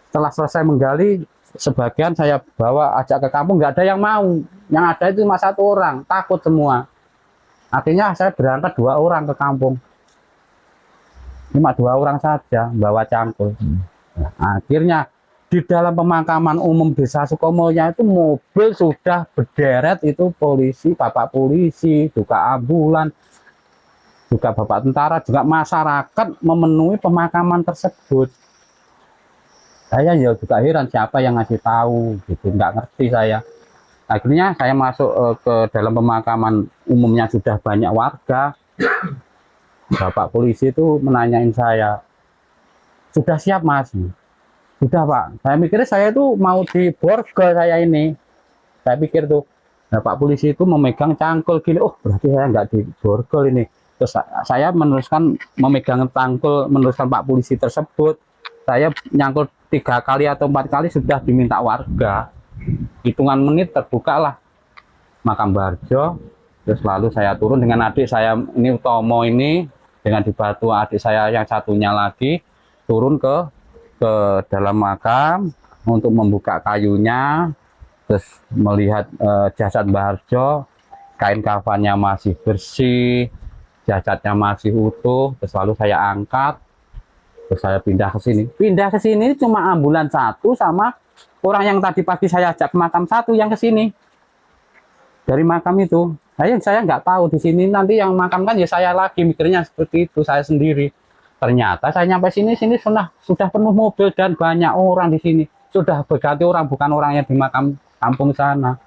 A: Setelah selesai menggali, sebagian saya bawa ajak ke kampung, nggak ada yang mau. Yang ada itu cuma satu orang, takut semua. Akhirnya saya berangkat 2 orang ke kampung. Cuma 2 orang saja bawa cangkul. Nah, akhirnya di dalam pemakaman umum Desa Sukomulya itu mobil sudah berderet itu polisi, bapak polisi, juga ambulan, juga bapak tentara, juga masyarakat memenuhi pemakaman tersebut. Saya ya juga heran siapa yang ngasih tahu gitu, nggak ngerti saya. Akhirnya saya masuk ke dalam pemakaman umumnya sudah banyak warga. Bapak polisi itu menanyain saya, sudah siap Mas? Sudah Pak, saya mikirnya saya itu mau diborgol saya ini. Saya pikir tuh, nah, Pak polisi itu memegang cangkul gini, oh berarti saya nggak diborgol ini. Terus saya meneruskan memegang cangkul, meneruskan Pak polisi tersebut. Saya nyangkul 3 kali atau 4 kali sudah diminta warga. Hitungan menit terbukalah makam Mbah Harjo. Terus lalu saya turun dengan adik saya ini Utomo ini, dengan dibantu adik saya yang satunya lagi turun ke dalam makam untuk membuka kayunya, terus melihat jasad Mbah Harjo, kain kafannya masih bersih, jasadnya masih utuh. Terus lalu saya angkat, terus saya pindah ke sini. Pindah ke sini cuma ambulan satu sama orang yang tadi pagi saya ajak ke makam satu yang ke sini. Dari makam itu, saya nggak tahu di sini nanti yang makam kan ya saya lagi mikirnya seperti itu, saya sendiri. Ternyata saya nyampe sini sudah penuh mobil dan banyak orang di sini. Sudah berganti orang, bukan orang yang di makam kampung sana.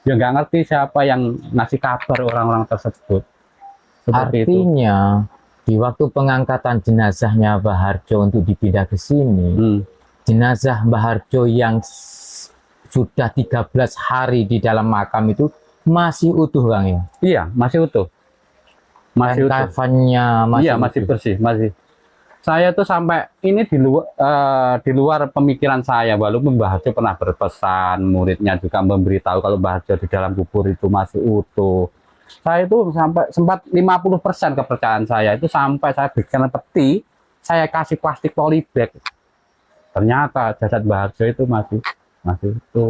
A: Ya nggak ngerti siapa yang ngasih kabar orang-orang tersebut. Seperti
B: artinya itu. Di waktu pengangkatan jenazahnya Mbah Harjo untuk dipindah ke sini, jenazah Mbah Harjo yang sudah 13 hari di dalam makam itu masih utuh Bang ya?
A: Iya, masih utuh.
B: Masih utuh. Kafannya
A: masih bersih, masih. Saya tuh sampai ini di luar pemikiran saya, walaupun Mbah Harjo pernah berpesan, muridnya juga memberitahu kalau Mbah Harjo di dalam kubur itu masih utuh. Saya itu sampai sempat 50% kepercayaan saya itu sampai saya bikin peti, saya kasih plastik polybag. Ternyata jasad Mbah Harjo itu masih itu.